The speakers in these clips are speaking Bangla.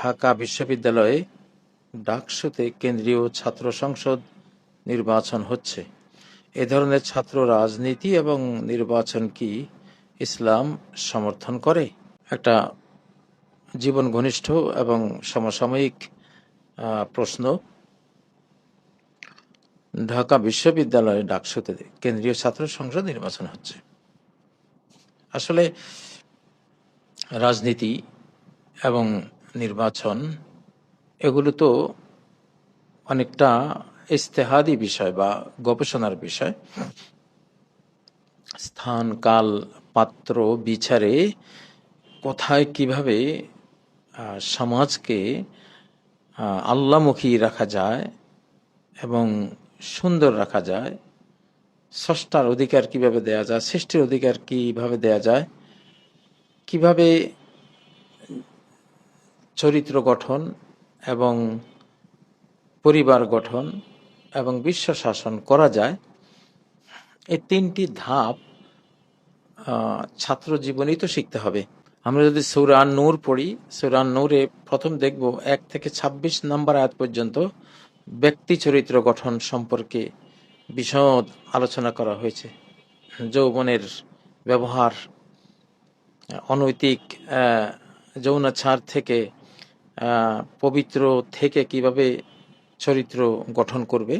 ঢাকা বিশ্ববিদ্যালয়ে ডাকসুতে কেন্দ্রীয় ছাত্র সংসদ নির্বাচন হচ্ছে। এ ধরনের ছাত্র রাজনীতি এবং নির্বাচন কি ইসলাম সমর্থন করে? একটা জীবন ঘনিষ্ঠ এবং সমসাময়িক প্রশ্ন। ঢাকা বিশ্ববিদ্যালয়ে ডাকসুতে কেন্দ্রীয় ছাত্র সংসদ নির্বাচন হচ্ছে। আসলে রাজনীতি এবং নির্বাচন এগুলো তো অনেকটা ইজতেহাদি বিষয় বা গবেষণার বিষয়। স্থান, কাল, পাত্র বিচারে কোথায় কিভাবে সমাজকে আল্লাহমুখী রাখা যায় এবং সুন্দর রাখা যায়, স্রষ্টার অধিকার কিভাবে দেয়া যায়, সৃষ্টির অধিকার কিভাবে দেয়া যায়, কিভাবে চরিত্র গঠন এবং পরিবার গঠন এবং বিশ্ব শাসন করা যায়, এই তিনটি ধাপ ছাত্র জীবনেই তো শিখতে হবে। আমরা যদি সূরা নূর পড়ি, সূরা নূরে প্রথম দেখব 1 থেকে 26 নম্বর আয়াত পর্যন্ত ব্যক্তি চরিত্র গঠন সম্পর্কে বিশদ আলোচনা করা হয়েছে। যৌবনের ব্যবহার, অনৈতিক যৌনাচার থেকে পবিত্র থেকে কিভাবে চরিত্র গঠন করবে।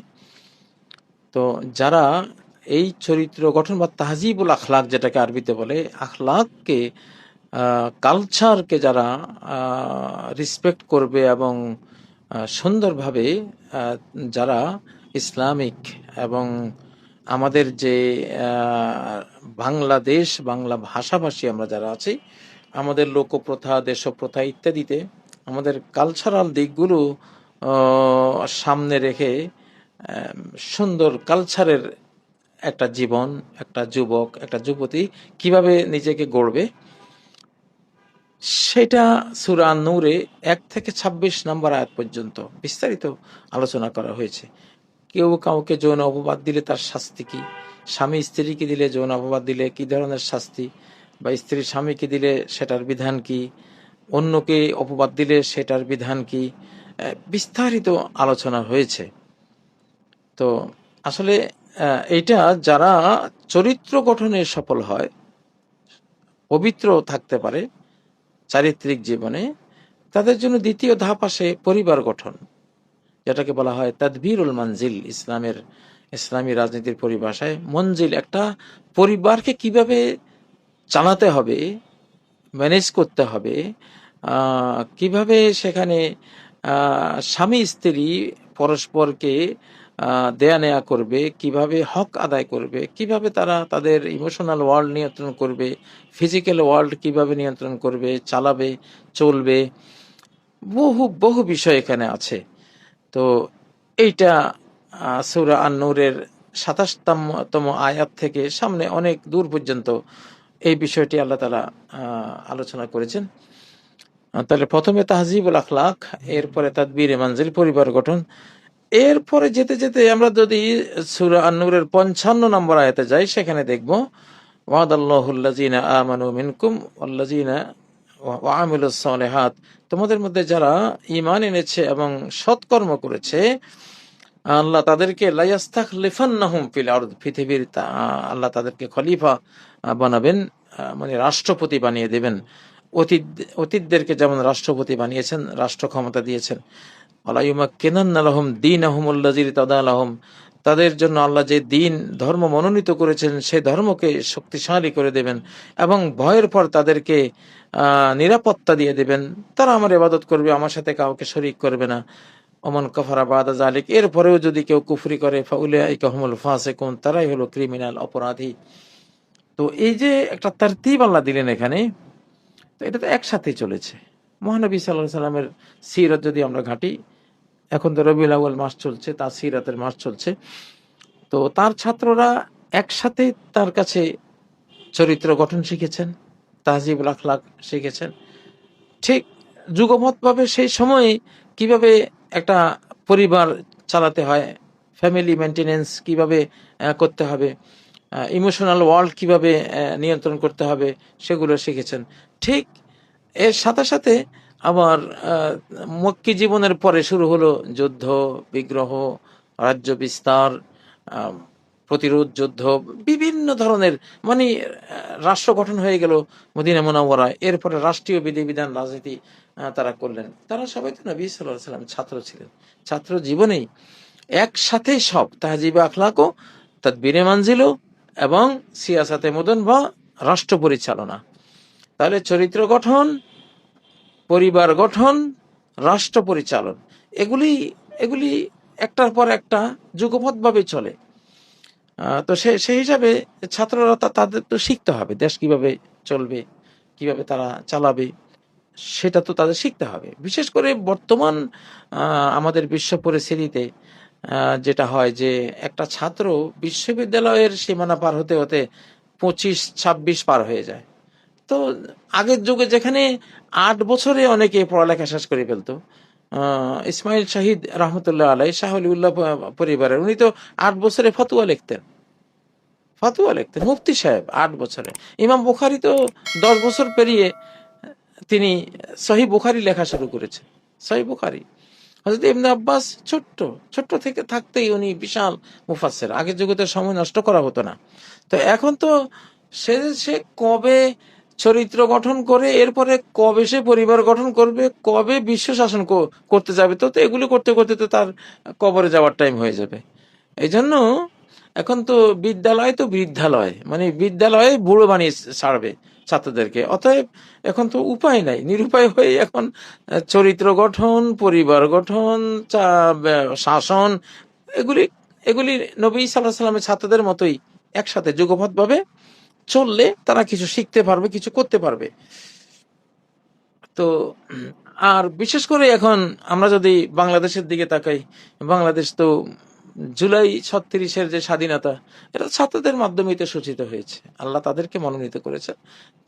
তো যারা এই চরিত্র গঠন বা তাহজিবুল আখলাক যেটাকে আরবিতে বলে, আখলাককে কালচারকে যারা রেসপেক্ট করবে এবং সুন্দরভাবে যারা ইসলামিক এবং আমাদের যে বাংলাদেশ, বাংলা ভাষাভাষী আমরা যারা আছি, আমাদের লোকপ্রথা, দেশপ্রথা ইত্যাদিতে আমাদের কালচারাল দিকগুলো সামনে রেখে সুন্দর কালচারের একটা জীবন, একটা যুবক, একটা যুবতী কিভাবে নিজেকে গড়বে, সেটা সূরা নূরে 1 থেকে 26 নম্বর আয়াত পর্যন্ত বিস্তারিত আলোচনা করা হয়েছে। কেউ কাউকে যৌন অপবাদ দিলে তার শাস্তি কি, স্বামী স্ত্রীকে দিলে যৌন অপবাদ দিলে কি ধরনের শাস্তি, বা স্ত্রী স্বামীকে দিলে সেটার বিধান কি, অন্যকে অপবাদ দিলে সেটার বিধান কি, বিস্তারিত আলোচনা হয়েছে। তো আসলে এইটা যারা চরিত্র গঠনে সফল হয়, পবিত্র থাকতে পারে চারিত্রিক জীবনে, তাদের জন্য দ্বিতীয় ধাপ আসে পরিবার গঠন, যেটাকে বলা হয় তাদবীরুল মঞ্জিল। ইসলামী রাজনীতির পরিভাষায় মঞ্জিল, একটা পরিবারকে কিভাবে চালাতে হবে, ম্যানেজ করতে হবে, কিভাবে সেখানে স্বামী স্ত্রী পরস্পরকে দেয়া নেয়া করবে, কিভাবে হক আদায় করবে, কিভাবে তারা তাদের ইমোশনাল ওয়ার্ল্ড নিয়ন্ত্রণ করবে, ফিজিক্যাল ওয়ার্ল্ড কিভাবে নিয়ন্ত্রণ করবে, চালাবে, চলবে, বহু বিষয় এখানে আছে। তো এইটা সূরা আন-নূরের 27তম আয়াত থেকে সামনে অনেক দূর পর্যন্ত এই বিষয়টি আল্লাহ তাআলা আলোচনা করেছেন। তাহলে প্রথমে তাহজিবুল আখলাক, এরপরে তাদবীরে মানজিল, পরিবার গঠন। এরপরে যেতে যেতে আমরা যদি সূরা আন-নূরের 55 নম্বর আয়াতে যাই, সেখানে দেখব ওয়াদাল্লাহুল্লাযীনা আমানু মিনকুম ওয়াল্লাযীনা ওয়া আমিলুস সালিহাত, তোমাদের মধ্যে যারা ঈমান এনেছে এবং সৎকর্ম করেছে, আল্লাহ তাদেরকে লা ইস্তাখলিফান্নাহুম ফিল আরদ, পৃথিবীর আল্লাহ তাদেরকে খলিফা বানাবেন, মানে রাষ্ট্রপতি বানিয়ে দেবেন। অতীতদেরকে যেমন রাষ্ট্রপতি বানিয়েছেন, রাষ্ট্র ক্ষমতা দিয়েছেন। ওয়ালা ইউমাক্কিনান্না লাহুম দীনাহুমুল্লাযী ইরতাদা লাহুম, তাদের জন্য আল্লাহ যে দিন ধর্ম মনোনীত করেছেন সেই ধর্মকে শক্তিশালী করে দেবেন এবং ভয়ের পর তাদেরকে নিরাপত্তা দিয়ে দেবেন। তারা আমার ইবাদত করবে, আমার সাথে কাউকে শরীক করবে না। ওমান কাফারা বাদা যালিক, এরপরেও যদি কেউ কুফরি করে ফাউলাইকা হুমুল ফাসিকুন, তারাই হলো ক্রিমিনাল, অপরাধী। তো এই যে একটা তারতিব আল্লাহ দিলেন এখানে, তো এটা তো একসাথেই চলেছে। মহানবী সাল্লাল্লাহু আলাইহি সাল্লামের সিরাত যদি আমরা ঘাঁটি, এখন তো রবিউল আউয়াল মাস চলছে, তার সিরাতের মাস চলছে, তো তার ছাত্ররা একসাথে তার কাছে চরিত্র গঠন শিখেছেন, তাহজিবুল আখলাক শিখেছেন। ঠিক যুগপৎভাবে সেই সময়ে কিভাবে একটা পরিবার চালাতে হয়, ফ্যামিলি মেনটেনেন্স কিভাবে করতে হবে, ইমোশনাল ওয়ার্ল্ড কিভাবে নিয়ন্ত্রণ করতে হবে, সেগুলো শিখেছেন। ঠিক এর সাথে সাথে আবার মক্কি জীবনের পরে শুরু হলো যুদ্ধ, বিগ্রহ, রাজ্য বিস্তার, আহ, প্রতিরোধ যুদ্ধ, বিভিন্ন ধরনের, মানে রাষ্ট্র গঠন হয়ে গেল মদিনা মুনাওয়ারায়। এরপরে রাষ্ট্রীয় বিধিবিধান, রাজনীতি তারা করলেন। তারা সবাই তো নবী সাল্লাল্লাহু আলাইহি ওয়াসাল্লাম ছাত্র ছিলেন। ছাত্র জীবনেই একসাথে সব তাহজিবে আখলাকও, তাদবিরে মানজিলও এবং সিয়াসাতে মুদন বা রাষ্ট্র পরিচালনা। তাহলে চরিত্র গঠন, পরিবার গঠন, রাষ্ট্র পরিচালন, এগুলি এগুলি একটার পর একটা যুগপৎভাবে চলে। তো সেই হিসাবে ছাত্ররা তাদের তো শিখতে হবে দেশ কিভাবে চলবে, কিভাবে তারা চালাবে, সেটা তো তাদের শিখতে হবে। বিশেষ করে বর্তমান আমাদের বিশ্ব পরিস্থিতিতে যেটা হয় যে একটা ছাত্র বিশ্ববিদ্যালয়ের সীমানা পার হতে হতে 25-26 পার হয়ে যায়। তো আগের যুগে যেখানে 8 বছরে অনেকে পড়ালেখা শেষ করে ফেলতো, ইসমাইল শাহিদ রহমতুল্লাহ আলাই, শাহ ওলিউল্লাহ পরিবারের, উনি তো 8 বছরে ফতুয়া লিখতেন মুফতি সাহেব 8 বছরে। ইমাম বুখারী তো 10 বছর পেরিয়ে তিনি সহিহ বুখারী লেখা শুরু করেছেন। সহিহ বুখারী। হযরত ইবনে আব্বাস ছোট্ট থেকে থাকতেই উনি বিশাল মুফাসসির। আগের যুগে তো সময় নষ্ট করা হতো না। তো এখন তো সে কবে চরিত্র গঠন করে, এরপরে কবে সে পরিবার গঠন করবে, কবে বিশ্ব শাসন করতে যাবে, তো এগুলো করতে করতে তো তার কবরে যাওয়ার টাইম হয়ে যাবে। এই জন্য এখন তো বিদ্যালয় তো বৃদ্ধালয়, মানে বিদ্যালয়ে বুড়ো বানিয়ে ছাড়বে ছাত্রদেরকে। অতএব এখন তো উপায় নাই, নিরুপায় হয়ে এখন চরিত্র গঠন, পরিবার গঠন, শাসন, এগুলি এগুলি নবী সাল্লাল্লাহু আলাইহি ওয়াসাল্লামের ছাত্রদের মতোই একসাথে যুগপৎভাবে চললে তারা কিছু শিখতে পারবে, কিছু করতে পারবে। তো আর বিশেষ করে এখন আমরা যদি বাংলাদেশের দিকে তাকাই, বাংলাদেশ তো জুলাই 36-এর যে স্বাধীনতা, এটা ছাত্রদের মাধ্যমেই তো সূচিত হয়েছে। আল্লাহ তাদেরকে মনোনীত করেছেন,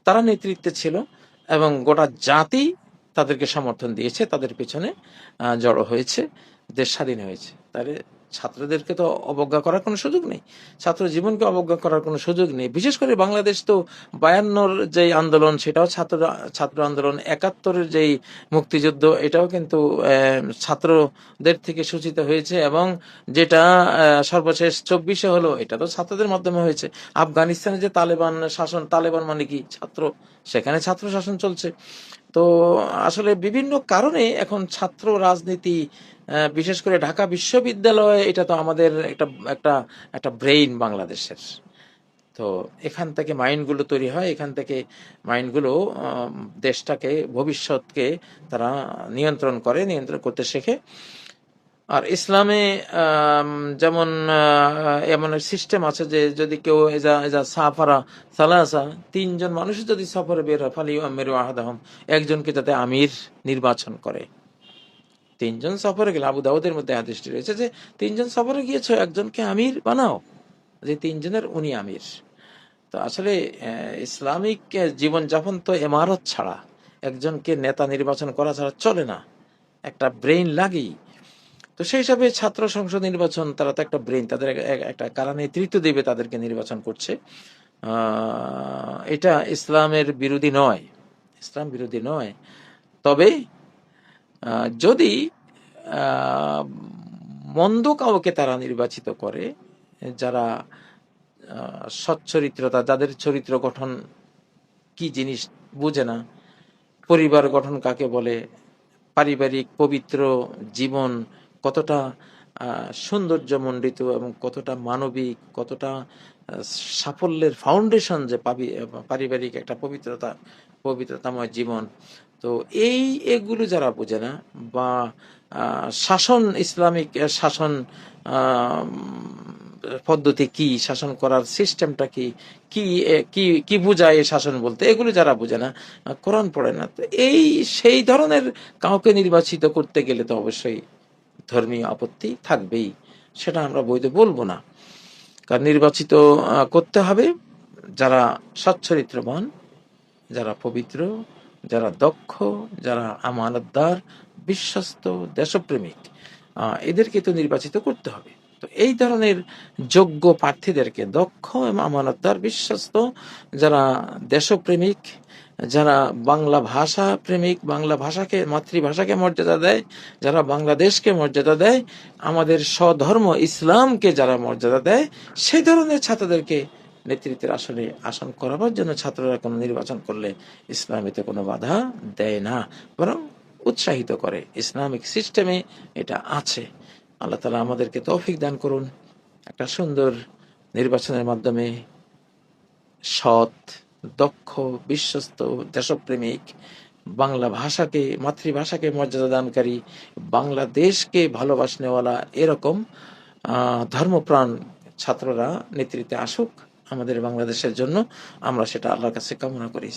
তারা নেতৃত্বে ছিল এবং গোটা জাতি তাদেরকে সমর্থন দিয়েছে, তাদের পিছনে জড়ো হয়েছে, দেশ স্বাধীন হয়েছে। তাহলে ছাত্রদেরকে তো অবজ্ঞা করার কোনো সুযোগ নেই, ছাত্র জীবনকে অবজ্ঞা করার কোনো সুযোগ নেই। বিশেষ করে বাংলাদেশ তো 52-র যেই আন্দোলন, সেটাও ছাত্র আন্দোলন। 71-এর যেই মুক্তিযুদ্ধ, এটাও কিন্তু ছাত্রদের থেকে সূচিত হয়েছে, এবং যেটা সর্বশেষ 24-এ হলো, এটা তো ছাত্রদের মাধ্যমে হয়েছে। আফগানিস্তানে যে তালেবান শাসন, তালেবান মানে কি ছাত্র, সেখানে ছাত্র শাসন চলছে। তো আসলে বিভিন্ন কারণে এখন ছাত্র রাজনীতি, বিশেষ করে ঢাকা বিশ্ববিদ্যালয়, এটা তো আমাদের একটা একটা একটা ব্রেইন বাংলাদেশের। তো এখান থেকে মাইন্ডগুলো তৈরি হয়, এখান থেকে মাইন্ডগুলো দেশটাকে, ভবিষ্যৎকে তারা নিয়ন্ত্রণ করতে শেখে। আর ইসলামে যেমন এমন সিস্টেম আছে যে যদি কেউ সাফারা সালাসা, 3 জন মানুষ যদি সফরে বের হয়, ফালি আমির আহাদাহম, একজনকে যাতে আমির নির্বাচন করে। 3 জন সফরে গেলে, আবু দাউদের মধ্যে হাদিসটি রয়েছে যে 3 জন সফরে গিয়েছো, একজনকে আমির বানাও, যে 3 জনের উনি আমির। তো আসলে ইসলামিক জীবনযাপন তো ইমারত ছাড়া, একজনকে নেতা নির্বাচন করা ছাড়া চলে না, একটা ব্রেইন লাগেই। তো সেই হিসাবে ছাত্র সংসদ নির্বাচন, তারা তো একটা ব্রেন, তাদের একটা কারা নেতৃত্ব দেবে তাদেরকে নির্বাচন করছে। এটা ইসলামের বিরোধী নয়, ইসলাম বিরোধী নয়। তবে যদি মন্দ কাউকে তারা নির্বাচিত করে, যারা সচ্চরিত্রতা, যাদের চরিত্র গঠন কি জিনিস বুঝে না, পরিবার গঠন কাকে বলে, পারিবারিক পবিত্র জীবন কতটা সৌন্দর্যমণ্ডিত এবং কতটা মানবিক, কতটা সাফল্যের ফাউন্ডেশন, যে পারিবারিক একটা পবিত্রতাময় জীবন। তো এগুলো যারা বোঝে না, বা শাসন, ইসলামিক শাসন পদ্ধতি কি, শাসন করার সিস্টেমটা কি, কি কি কি বোঝায় এই শাসন বলতে, এগুলো যারা বোঝে না, কোরআন পড়ে না, তো সেই ধরনের কাউকে নির্বাচিত করতে গেলে তো অবশ্যই ধর্মীয় আপত্তি থাকবেই, সেটা আমরা বৈধ বলবো না। কারণ নির্বাচিত করতে হবে যারা সচ্চরিত্রবান, যারা পবিত্র, যারা দক্ষ, যারা আমানতদার, বিশ্বস্ত, দেশপ্রেমিক, এদেরকে তো নির্বাচিত করতে হবে। তো এই ধরনের যোগ্য প্রার্থীদেরকে, দক্ষ এবং আমানতদার, বিশ্বস্ত, যারা দেশপ্রেমিক, যারা বাংলা ভাষা প্রেমিক, বাংলা ভাষাকে মাতৃভাষাকে মর্যাদা দেয়, যারা বাংলাদেশকে মর্যাদা দেয়, আমাদের স্বধর্ম ইসলামকে যারা মর্যাদা দেয়, সেই ধরনের ছাত্রদেরকে নেতৃত্বের আসনে আসন করাবার জন্য ছাত্ররা কোনো নির্বাচন করলে ইসলাম এতে কোনো বাধা দেয় না, বরং উৎসাহিত করে। ইসলামিক সিস্টেমে এটা আছে। আল্লাহ তাআলা আমাদেরকে তৌফিক দান করুন, একটা সুন্দর নির্বাচনের মাধ্যমে সৎ, দক্ষ, বিশ্বস্ত, দেশপ্রেমিক, বাংলা ভাষাকে মাতৃভাষাকে মর্যাদা দানকারী, বাংলাদেশকে ভালোবাসনেওয়ালা এরকম ধর্মপ্রাণ ছাত্ররা নেতৃত্বে আসুক আমাদের বাংলাদেশের জন্য। আমরা সেটা আল্লাহর কাছে কামনা করি।